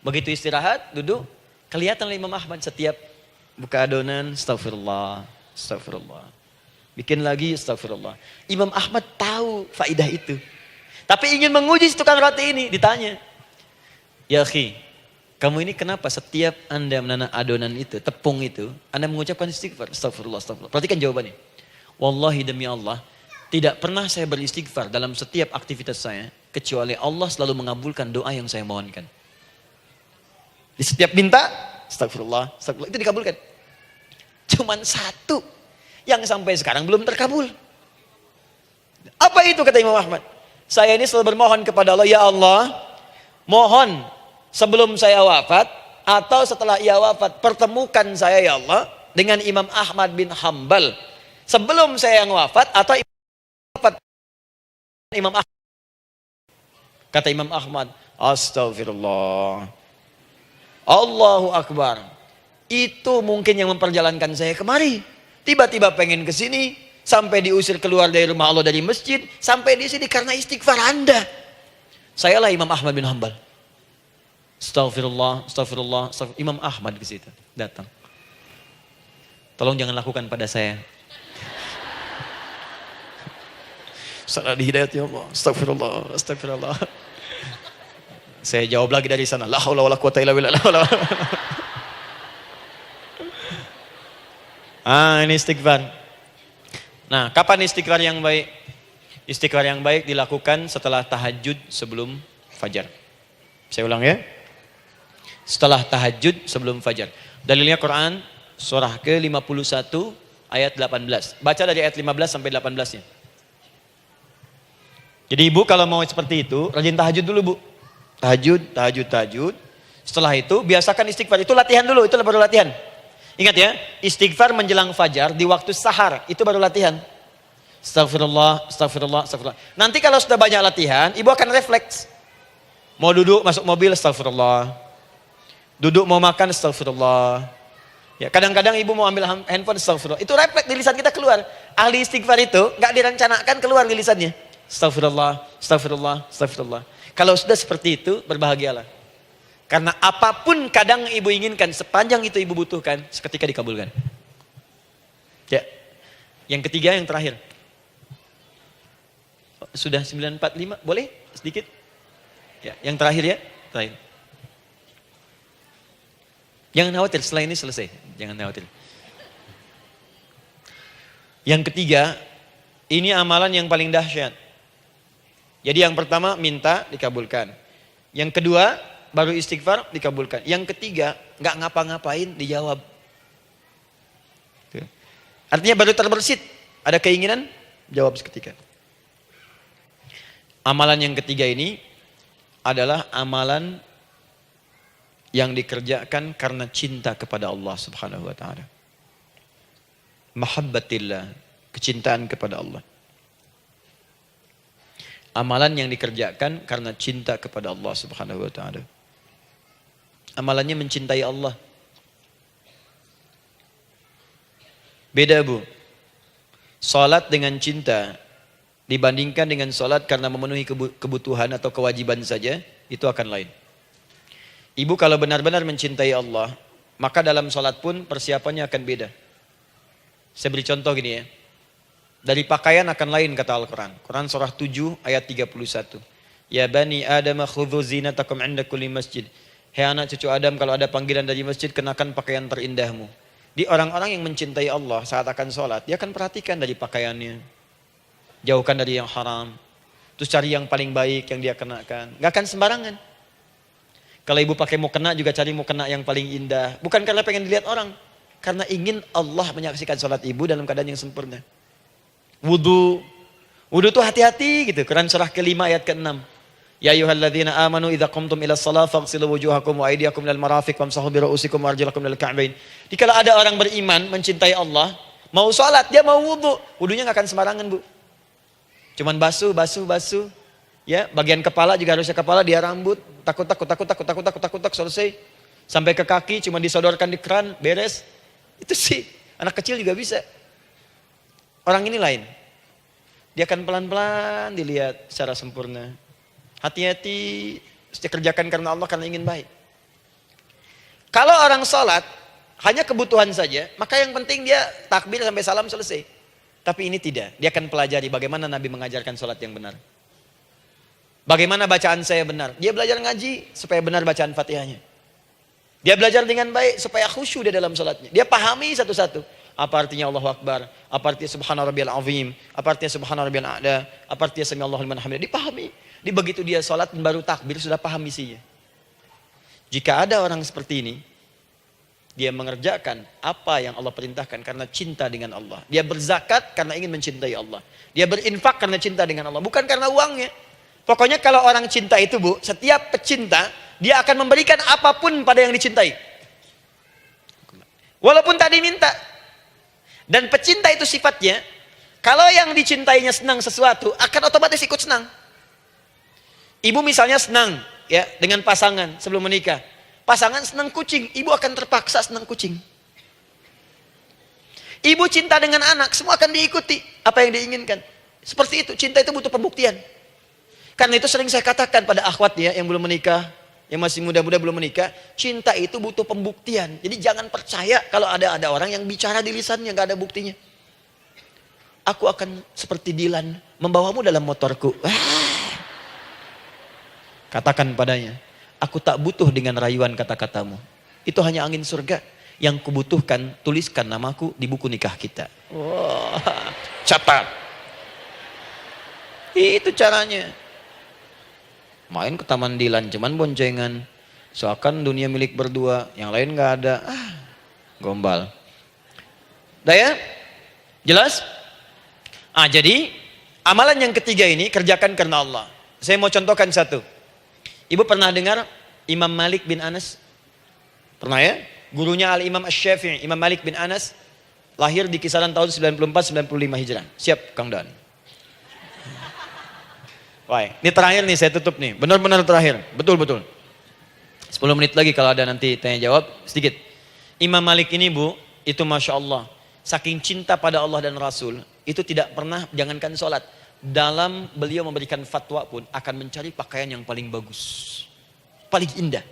Begitu istirahat, duduk, kelihatan Imam Ahmad setiap buka adonan, astagfirullah, astagfirullah. Bikin lagi, astagfirullah. Imam Ahmad tahu faidah itu. Tapi ingin menguji tukang roti ini, ditanya. Ya akhi, kamu ini kenapa setiap Anda menanak adonan itu, tepung itu, Anda mengucapkan istighfar, astagfirullah, astagfirullah. Perhatikan jawabannya. Wallahi demi Allah, tidak pernah saya beristighfar dalam setiap aktivitas saya, kecuali Allah selalu mengabulkan doa yang saya mohonkan. Di setiap minta, astagfirullah, astagfirullah, itu dikabulkan. Cuman satu yang sampai sekarang belum terkabul. Apa itu kata Imam Ahmad? Saya ini selalu bermohon kepada Allah, ya Allah, mohon sebelum saya wafat atau setelah ia wafat, pertemukan saya ya Allah dengan Imam Ahmad bin Hambal. Sebelum saya yang wafat atau wafat Imam Ahmad. Kata Imam Ahmad, astagfirullah. Allahu Akbar. Itu mungkin yang memperjalankan saya kemari. Tiba-tiba pengen ke sini, sampai diusir keluar dari rumah Allah dari masjid, sampai di sini karena istighfar Anda. Sayalah Imam Ahmad bin Hambal. Astagfirullah, astagfirullah, astagfirullah. Imam Ahmad ke situ datang. Tolong jangan lakukan pada saya. Salah di hidayat ya Allah. Astagfirullah, astagfirullah. Saya jawab lagi dari sana. La haula wala quwata illa billah. Ini istighfar. Nah, kapan istighfar yang baik? Istighfar yang baik dilakukan setelah tahajud sebelum fajar. Saya ulang ya. Setelah tahajud sebelum fajar. Dalilnya Quran surah ke-51 ayat 18. Baca dari ayat 15 sampai 18-nya. Jadi ibu kalau mau seperti itu, rajin tahajud dulu bu. Tahajud. Setelah itu biasakan istighfar. Itu latihan dulu, itu baru latihan. Ingat ya, istighfar menjelang fajar di waktu sahar, itu baru latihan. Astagfirullah, astagfirullah, astagfirullah. Nanti kalau sudah banyak latihan, ibu akan refleks. Mau duduk masuk mobil, astagfirullah. Duduk mau makan, astagfirullah. Ya, kadang-kadang ibu mau ambil handphone, astagfirullah. Itu refleks di lisan kita keluar. Ahli istighfar itu nggak direncanakan keluar di lisannya. Astagfirullah, astagfirullah, astagfirullah. Kalau sudah seperti itu, berbahagialah. Karena apapun kadang ibu inginkan, sepanjang itu ibu butuhkan, seketika dikabulkan. Ya. Yang ketiga, yang terakhir. Sudah 9:45, boleh sedikit? Ya, yang terakhir ya, terakhir. Jangan khawatir, setelah ini selesai. Jangan khawatir. Yang ketiga, ini amalan yang paling dahsyat. Jadi yang pertama minta dikabulkan. Yang kedua baru istighfar dikabulkan. Yang ketiga nggak ngapa-ngapain dijawab. Artinya baru terbersit. Ada keinginan jawab seketika. Amalan yang ketiga ini adalah amalan yang dikerjakan karena cinta kepada Allah Subhanahu wa taala. Mahabbatillah, kecintaan kepada Allah. Amalan yang dikerjakan karena cinta kepada Allah Subhanahu wa taala. Amalannya mencintai Allah. Beda bu. Salat dengan cinta dibandingkan dengan salat karena memenuhi kebutuhan atau kewajiban saja, itu akan lain. Ibu kalau benar-benar mencintai Allah, maka dalam salat pun persiapannya akan beda. Saya beri contoh gini ya. Dari pakaian akan lain kata Al-Quran. Quran surah 7 ayat 31. Ya bani Adam khudhu zinatakum inda kulli masjid. Hei anak cucu Adam, kalau ada panggilan dari masjid, kenakan pakaian terindahmu. Di orang-orang yang mencintai Allah saat akan sholat, dia akan perhatikan dari pakaiannya. Jauhkan dari yang haram. Terus cari yang paling baik yang dia kenakan. Gak akan sembarangan. Kalau ibu pakai mukena juga cari mukena yang paling indah. Bukan karena pengen dilihat orang. Karena ingin Allah menyaksikan sholat ibu dalam keadaan yang sempurna. Wudu tuh hati-hati gitu. Quran surah ke-5 ayat ke-6. Ya ayyuhalladzina amanu idza qumtum ila shalah faghsilu wujuhakum wa aydiyakum ilal marafiq wamsahu bi ru'usikum wa arjulakum ilal ka'bain. Jika ada orang beriman mencintai Allah, mau salat dia mau wudu, wudunya enggak akan sembarangan, Bu. Cuman basuh. Ya, bagian kepala juga harusnya kepala, dia rambut, takut selesai. Sampai ke kaki cuma disodorkan di keran, beres. Itu sih anak kecil juga bisa. Orang ini lain. Dia akan pelan-pelan dilihat secara sempurna. Hati-hati, kerjakan karena Allah, karena ingin baik. Kalau orang sholat hanya kebutuhan saja, maka yang penting dia takbir sampai salam selesai. Tapi ini tidak, dia akan pelajari bagaimana Nabi mengajarkan sholat yang benar. Bagaimana bacaan saya benar. Dia belajar ngaji supaya benar bacaan Fatihahnya. Dia belajar dengan baik supaya khusyuk di dalam sholatnya. Dia pahami satu-satu. Apa artinya Allahu Akbar, apa artinya Subhana Rabbiyal Azim, apa artinya Subhana Rabbiyal A'la, apa artinya Sami Allahu liman hamidah. Dipahami. Di begitu dia sholat baru takbir sudah paham isinya. Jika ada orang seperti ini, dia mengerjakan apa yang Allah perintahkan karena cinta dengan Allah. Dia berzakat karena ingin mencintai Allah. Dia berinfak karena cinta dengan Allah, bukan karena uangnya. Pokoknya kalau orang cinta itu, Bu, setiap pecinta, dia akan memberikan apapun pada yang dicintai. Walaupun tak diminta. Dan pecinta itu sifatnya, kalau yang dicintainya senang sesuatu, akan otomatis ikut senang. Ibu misalnya senang ya dengan pasangan sebelum menikah. Pasangan senang kucing, ibu akan terpaksa senang kucing. Ibu cinta dengan anak, semua akan diikuti apa yang diinginkan. Seperti itu, cinta itu butuh pembuktian. Karena itu sering saya katakan pada akhwat ya yang belum menikah, yang masih muda-muda belum menikah, cinta itu butuh pembuktian. Jadi jangan percaya kalau ada orang yang bicara di lisannya nggak ada buktinya. Aku akan seperti Dilan membawamu dalam motorku. Katakan padanya, aku tak butuh dengan rayuan kata-katamu. Itu hanya angin surga. Yang kubutuhkan, tuliskan namaku di buku nikah kita. Wah, catat. Itu caranya. Main ke Taman Dilan, cuman boncengan. Seakan dunia milik berdua, yang lain nggak ada. Gombal. Udah ya? Jelas? Jadi amalan yang ketiga ini kerjakan karena Allah. Saya mau contohkan satu. Ibu pernah dengar Imam Malik bin Anas? Pernah ya? Gurunya Al-Imam Asy-Syafi'i, Imam Malik bin Anas, lahir di kisaran tahun 94-95 Hijrah. Siap, Kang Dan. Wah, ini terakhir nih, saya tutup nih. Benar-benar terakhir. Betul-betul. 10 menit lagi kalau ada nanti tanya jawab, sedikit. Imam Malik ini, Bu, itu Masya Allah. Saking cinta pada Allah dan Rasul, itu tidak pernah, jangankan sholat. Dalam beliau memberikan fatwa pun, akan mencari pakaian yang paling bagus. Paling indah.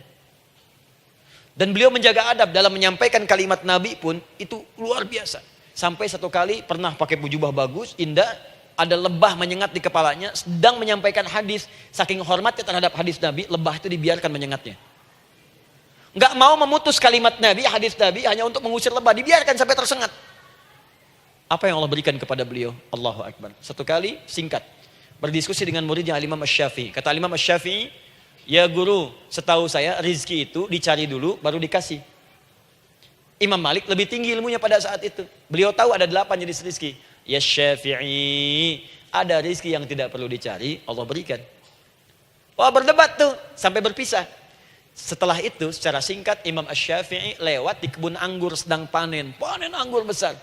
Dan beliau menjaga adab dalam menyampaikan kalimat Nabi pun, itu luar biasa. Sampai satu kali pernah pakai jubah bagus, indah, ada lebah menyengat di kepalanya, sedang menyampaikan hadis, saking hormatnya terhadap hadis Nabi, lebah itu dibiarkan menyengatnya. Nggak mau memutus kalimat Nabi, hadis Nabi, hanya untuk mengusir lebah, dibiarkan sampai tersengat. Apa yang Allah berikan kepada beliau? Allahu Akbar. Satu kali, singkat, berdiskusi dengan muridnya Al-Imam Asy-Syafi'i. Kata Al-Imam Asy-Syafi'i, ya guru, setahu saya rizki itu dicari dulu, baru dikasih. Imam Malik lebih tinggi ilmunya pada saat itu. Beliau tahu ada 8 jenis rizki. Ya Syafi'i, ada rizki yang tidak perlu dicari, Allah berikan. Wah, berdebat tuh, sampai berpisah. Setelah itu, secara singkat, Imam Asy-Syafi'i lewat di kebun anggur sedang panen anggur besar.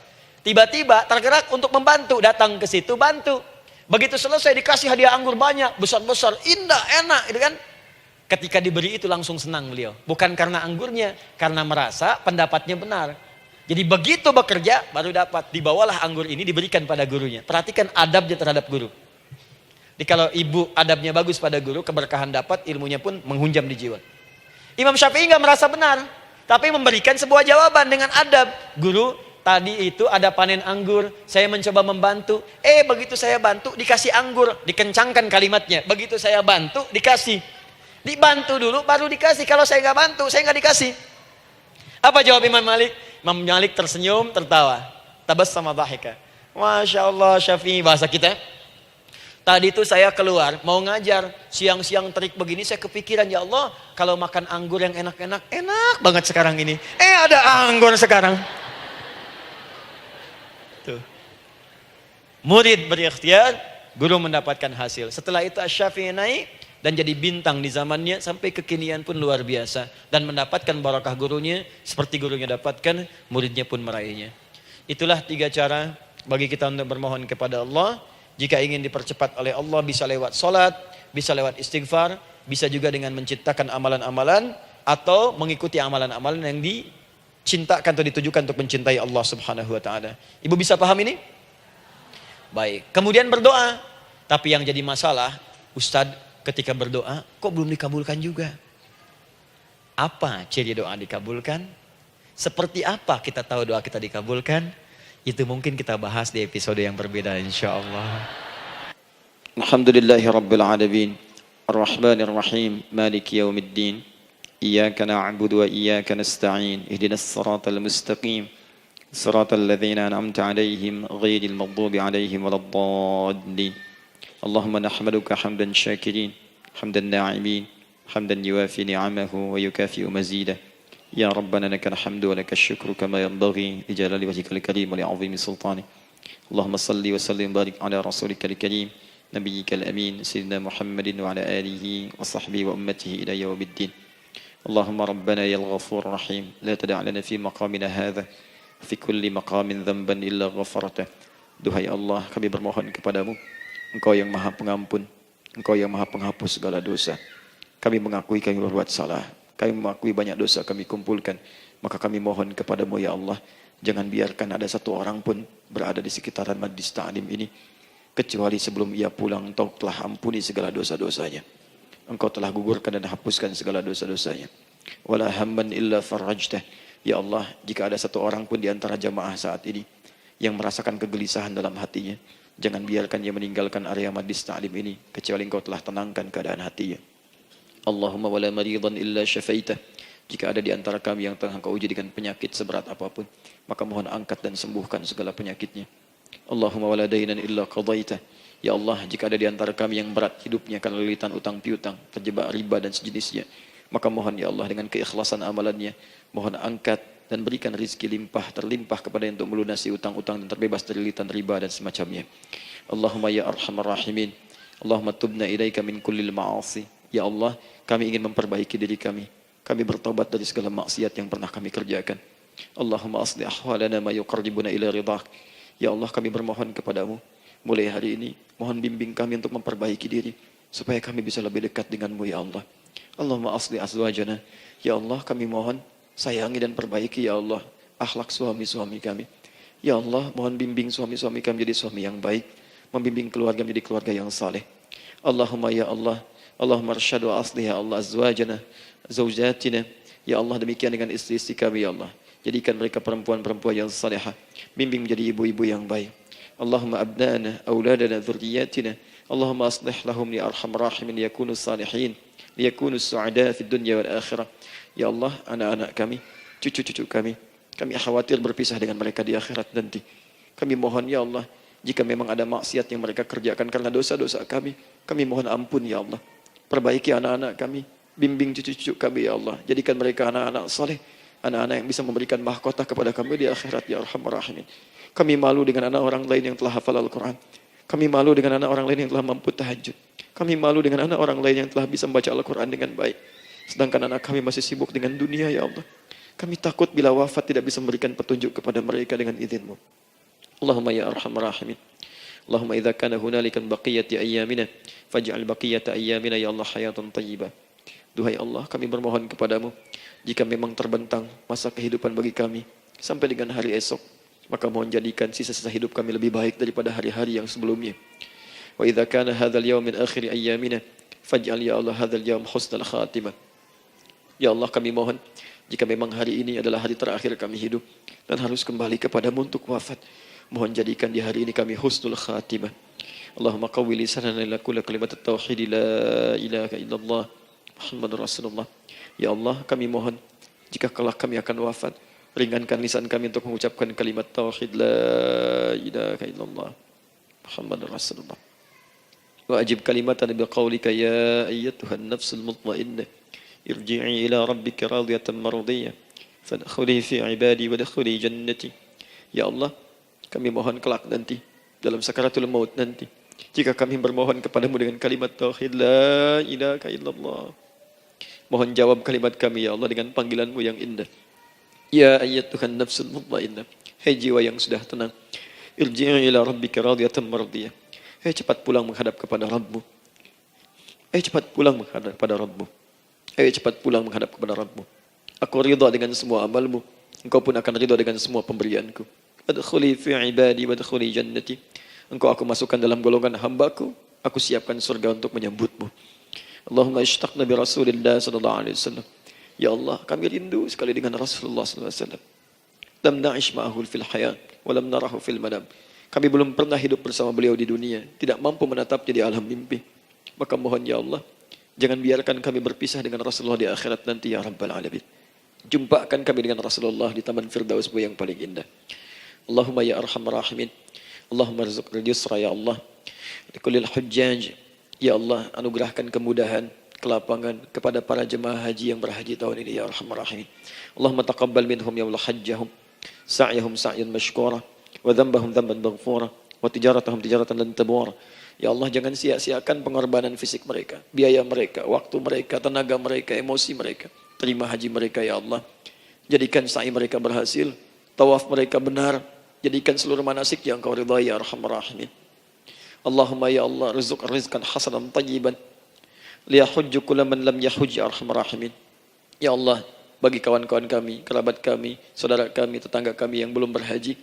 Tiba-tiba tergerak untuk membantu, datang ke situ, bantu. Begitu selesai dikasih hadiah anggur banyak, besar-besar, indah, enak, gitu kan. Ketika diberi itu langsung senang beliau. Bukan karena anggurnya, karena merasa pendapatnya benar. Jadi begitu bekerja baru dapat. Dibawalah anggur ini diberikan pada gurunya. Perhatikan adabnya terhadap guru. Jadi kalau ibu adabnya bagus pada guru, keberkahan dapat, ilmunya pun menghunjam di jiwa. Imam Syafi'i nggak merasa benar, tapi memberikan sebuah jawaban dengan adab. Guru, tadi itu ada panen anggur, saya mencoba membantu. Begitu saya bantu dikasih anggur, dikencangkan kalimatnya. Begitu saya bantu dikasih. Dibantu dulu baru dikasih. Kalau saya nggak bantu, saya nggak dikasih. Apa jawab Imam Malik? Imam Malik tersenyum, tertawa. Tabassama dhahika. Masya Allah, Syafi'i, bahasa kita. Tadi itu saya keluar, mau ngajar. Siang-siang terik begini, saya kepikiran, ya Allah, kalau makan anggur yang enak-enak, enak banget sekarang ini. Ada anggur sekarang. Tuh. Murid berikhtiar, guru mendapatkan hasil. Setelah itu Asy-Syafi'i naik, dan jadi bintang di zamannya sampai kekinian pun luar biasa. Dan mendapatkan barakah gurunya, seperti gurunya dapatkan, muridnya pun meraihnya. Itulah 3 cara bagi kita untuk bermohon kepada Allah. Jika ingin dipercepat oleh Allah, bisa lewat sholat, bisa lewat istighfar, bisa juga dengan menciptakan amalan-amalan, atau mengikuti amalan-amalan yang dicintakan atau ditujukan untuk mencintai Allah Subhanahu wa ta'ala. Ibu bisa paham ini? Baik. Kemudian berdoa. Tapi yang jadi masalah, Ustadz, ketika berdoa, kok belum dikabulkan juga? Apa ciri doa dikabulkan? Seperti apa kita tahu doa kita dikabulkan? Itu mungkin kita bahas di episode yang berbeda insyaallah. Alhamdulillahi rabbil alamin. Ar-Rahmanir Rahim. Maliki yaumiddin. Iyyaka na'budu wa iyyaka nasta'in. Ihdinas siratal mustaqim. Siratal ladzina an'amta 'alaihim ghairil maghdubi 'alaihim waladdallin. Allahumma nahmaduka hamdan syakirin, hamdan na'imin, hamdan yuwafi ni'amahu wa yukafi'u mazidah. Ya Rabbana lakal hamdu wa lakal syukru kama yanbaghi li jalali wajhikal karim wa li 'azimi sultanik. Allahumma salli wa sallim barik ala rasulikal karim nabiyyikal amin sayyidina Muhammadin wa ala alihi wa sahbihi wa ummatihi ila yaumiddin. Allahumma rabbana ya al-ghafur rahim la tada' lana fi maqamina hadha fi kulli maqamin dhanban illa ghafartah. Duhai Allah, kami bermohon kepadamu, Engkau yang maha pengampun, Engkau yang maha penghapus segala dosa. Kami mengakui kami berbuat salah, kami mengakui banyak dosa kami kumpulkan. Maka kami mohon kepadamu ya Allah, jangan biarkan ada satu orang pun berada di sekitaran majlis ta'lim ini kecuali sebelum ia pulang Engkau telah ampuni segala dosa-dosanya. Engkau telah gugurkan dan hapuskan segala dosa-dosanya. Wala hamman illa farajtah. Ya Allah, jika ada satu orang pun di antara jamaah saat ini yang merasakan kegelisahan dalam hatinya, jangan biarkan dia meninggalkan area majlis ta'lim ini kecuali Engkau telah tenangkan keadaan hatinya. Allahumma wala maridan illa syafaitah. Jika ada di antara kami yang tengah Engkau uji dengan penyakit seberat apapun, maka mohon angkat dan sembuhkan segala penyakitnya. Allahumma wala dainan illa qadaitah. Ya Allah, jika ada di antara kami yang berat hidupnya karena lilitan utang piutang, terjebak riba dan sejenisnya, maka mohon ya Allah dengan keikhlasan amalannya, mohon angkat dan berikan rizki limpah terlimpah kepada yang untuk melunasi utang-utang dan terbebas dari lilitan riba dan semacamnya. Allahumma ya arhamar rahimin. Allahumma tubna ilaika min kullil ma'asi. Ya Allah, kami ingin memperbaiki diri kami. Kami bertobat dari segala maksiat yang pernah kami kerjakan. Allahumma asli ahwalana ma yuqarribuna ila ridhak. Ya Allah, kami bermohon kepadamu, mulai hari ini, mohon bimbing kami untuk memperbaiki diri, supaya kami bisa lebih dekat denganmu ya Allah. Allahumma asli azwajana. Ya Allah, kami mohon sayangi dan perbaiki ya Allah akhlak suami-suami kami. Ya Allah, mohon bimbing suami-suami kami jadi suami yang baik, membimbing keluarga menjadi keluarga yang saleh. Allahumma ya Allah, Allahumma arsyad wa asli ya Allah azwajana, zawjatina. Ya Allah, demikian dengan istri-istri kami ya Allah. Jadikan mereka perempuan-perempuan yang salihah, bimbing menjadi ibu-ibu yang baik. Allahumma abnana, auladana, dzurriyyatina. Allahumma aslih lahum li arhamar rahimin yakunu salihin, liyakunu su'ada fid dunya wal akhirah. Ya Allah, anak-anak kami, cucu-cucu kami khawatir berpisah dengan mereka di akhirat nanti. Kami mohon ya Allah, jika memang ada maksiat yang mereka kerjakan karena dosa-dosa kami mohon ampun ya Allah. Perbaiki anak-anak kami, bimbing cucu-cucu kami ya Allah. Jadikan mereka anak-anak saleh, anak-anak yang bisa memberikan mahkota kepada kami di akhirat ya arhamar rahimin. Kami malu dengan anak orang lain yang telah hafal Al-Quran. Kami malu dengan anak orang lain yang telah mampu tahajud. Kami malu dengan anak orang lain yang telah bisa membaca Al-Quran dengan baik. Sedangkan anak kami masih sibuk dengan dunia ya Allah. Kami takut bila wafat tidak bisa memberikan petunjuk kepada mereka dengan izin-Mu. Allahumma ya arhamar rahimin. Allahumma idza kana hunalika baqiyati ayyamina faj'al baqiyata ayyamina ya Allah hayatan thayyibah. Duhai Allah, kami bermohon kepadamu, jika memang terbentang masa kehidupan bagi kami sampai dengan hari esok, maka mohon jadikan sisa-sisa hidup kami lebih baik daripada hari-hari yang sebelumnya. Wa idza kana hadzal yaum min akhir ayyamina faj'al ya Allah hadzal yaum husnal khatimah. Ya Allah, kami mohon, jika memang hari ini adalah hari terakhir kami hidup dan harus kembali kepadamu untuk wafat, mohon jadikan di hari ini kami husnul khatimah. Allahumma qawwi lisanana ila kulli kalimat at-tauhid la ilaha illallah Muhammadur Rasulullah. Ya Allah, kami mohon, jika kelak kami akan wafat, ringankan lisan kami untuk mengucapkan kalimat tauhid la ilaha illallah Muhammadur Rasulullah. Wa ajib kalimatan bi qaulika ya ayyatuhan nafsul mutmainnah irji'i ila rabbika radiyatan mardiyah fadkhuli fi ibadi wadkhuli jannati. Ya Allah, kami mohon kelak nanti dalam sakaratul maut nanti, jika kami bermohon kepadamu dengan kalimat tauhid la ilaha illallah, mohon jawab kalimat kami ya Allah dengan panggilanmu yang indah. Ya ayyatuhan nafsul mutmainnah, hai jiwa yang sudah tenang, irji'i ila rabbika radiyatan mardiyah. Hai cepat pulang menghadap kepada Rabbmu. Hai cepat pulang menghadap kepada Rabbmu. Hai cepat pulang menghadap kepada Rabbmu. Aku ridha dengan semua amalmu, engkau pun akan ridha dengan semua pemberianku. Adkhuli fi ibadi wadkhuli jannati. Engkau aku masukkan dalam golongan hambaku, aku siapkan surga untuk menyambutmu. Allahumma ishtaqna bi Rasulillah sallallahu alaihi wasallam. Ya Allah, kami rindu sekali dengan Rasulullah SAW. Lam na'ish ma'ahul fil hayat, walam narahu fil manam. Kami belum pernah hidup bersama beliau di dunia, tidak mampu menatapnya di alam mimpi. Maka mohon ya Allah, jangan biarkan kami berpisah dengan Rasulullah di akhirat nanti ya Rabbal Alamin. Jumpakan kami dengan Rasulullah di Taman Firdaus yang paling indah. Allahumma ya arhamar rahimin. Allahumma rizqna yusra ya Allah. Likulil hujjaj. Ya Allah, anugerahkan kemudahan, kelapangan kepada para jemaah haji yang berhaji tahun ini ya arhamar rahimin. Allahumma taqabbal minhum ya Allah hajjahum, sa'yahum sa'yan mashkura, wa dhanbahum dhanban maghfura, wa tijaratahum tijaratan lan tabur. Ya Allah, jangan sia-siakan pengorbanan fisik mereka, biaya mereka, waktu mereka, tenaga mereka, emosi mereka. Terima haji mereka ya Allah. Jadikan sa'i mereka berhasil, tawaf mereka benar, jadikan seluruh manasik yang Kau ridhai ya arhamar rahimin. Allahumma ya Allah, rizqan hasanan tayyiban liyahujju kulla man lam yahujj ya arhamar rahimin. Ya Allah, bagi kawan-kawan kami, kerabat kami, saudara kami, tetangga kami yang belum berhaji,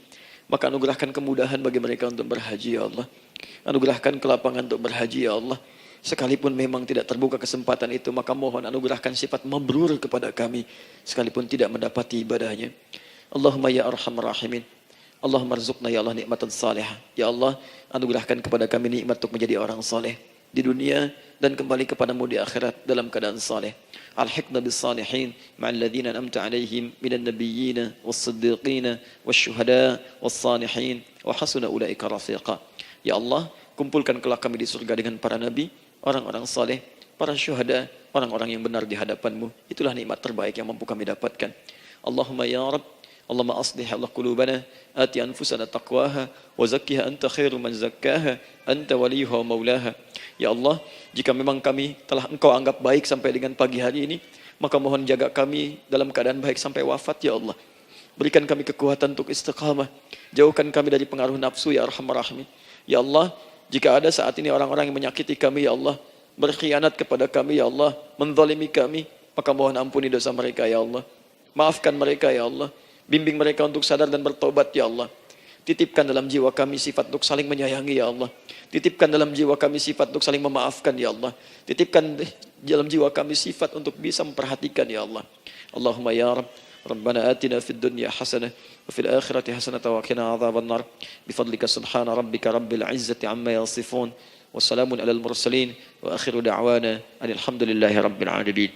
maka anugerahkan kemudahan bagi mereka untuk berhaji ya Allah. Anugerahkan kelapangan untuk berhaji ya Allah. Sekalipun memang tidak terbuka kesempatan itu, maka mohon anugerahkan sifat mabrur kepada kami sekalipun tidak mendapati ibadahnya. Allahumma ya arhamar rahimin. Allahumma rzuqna ya Allah nikmatan salihah. Ya Allah, anugerahkan kepada kami nikmat untuk menjadi orang saleh di dunia dan kembali kepadamu di akhirat dalam keadaan saleh. Alhiqna bis salihin ma'al ladzina an'amta 'alaihim minan nabiyyin was-siddiqin wasyuhada was-salihin wa hasuna ulaika rafiqa. Ya Allah, kumpulkan kelak kami di surga dengan para nabi, orang-orang saleh, para syuhada, orang-orang yang benar di hadapan-Mu. Itulah nikmat terbaik yang mampu kami dapatkan. Allahumma ya Rabb, Allahumma aslih Allah qulubana, ati anfusana taqwaha, wa zakkiha anta khairu man zakkaha, anta waliyuha wa maulaha. Ya Allah, jika memang kami telah Engkau anggap baik sampai dengan pagi hari ini, maka mohon jaga kami dalam keadaan baik sampai wafat ya Allah. Berikan kami kekuatan untuk istiqamah, jauhkan kami dari pengaruh nafsu ya arhamar rahimin. Ya Allah, jika ada saat ini orang-orang yang menyakiti kami ya Allah, berkhianat kepada kami ya Allah, menzalimi kami, maka mohon ampuni dosa mereka ya Allah. Maafkan mereka ya Allah. Bimbing mereka untuk sadar dan bertobat ya Allah. Titipkan dalam jiwa kami sifat untuk saling menyayangi ya Allah. Titipkan dalam jiwa kami sifat untuk saling memaafkan ya Allah. Titipkan dalam jiwa kami sifat untuk bisa memperhatikan ya Allah. Allahumma ya Rabb, Rabbana atina fid dunya hasanah wa fil akhirati hasanah wa qina adzabannar. Bifadlika subhana rabbika rabbil izzati amma yasifun. Wassalamun alal mursalin wa akhiru da'wana alhamdulillahi rabbil alamin.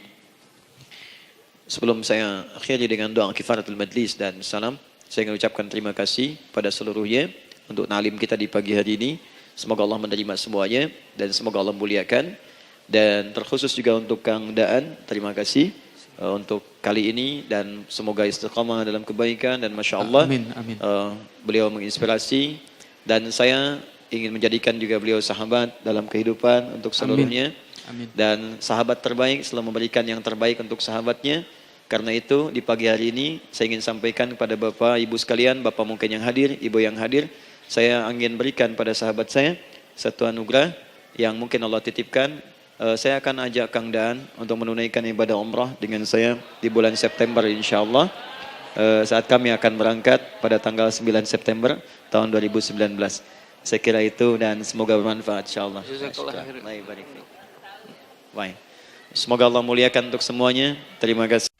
Sebelum saya akhiri dengan doa kifaratul majlis dan salam, saya ingin ucapkan terima kasih pada seluruhnya untuk ta'lim kita di pagi hari ini. Semoga Allah menerima semuanya dan semoga Allah muliakan. Dan terkhusus juga untuk Kang Daan, terima kasih untuk kali ini dan semoga istiqamah dalam kebaikan dan Masya Allah. Amin, amin. Beliau menginspirasi dan saya ingin menjadikan juga beliau sahabat dalam kehidupan untuk seluruhnya. Amin. Dan sahabat terbaik selalu memberikan yang terbaik untuk sahabatnya. Karena itu di pagi hari ini saya ingin sampaikan kepada Bapak Ibu sekalian, Bapak mungkin yang hadir, Ibu yang hadir, saya ingin berikan pada sahabat saya satu anugerah yang mungkin Allah titipkan. Saya akan ajak Kang Daan untuk menunaikan ibadah umrah dengan saya di bulan September insya Allah. Saat kami akan berangkat pada tanggal 9 September tahun 2019. Saya kira itu dan semoga bermanfaat insya Allah. Baik. Semoga Allah muliakan untuk semuanya. Terima kasih.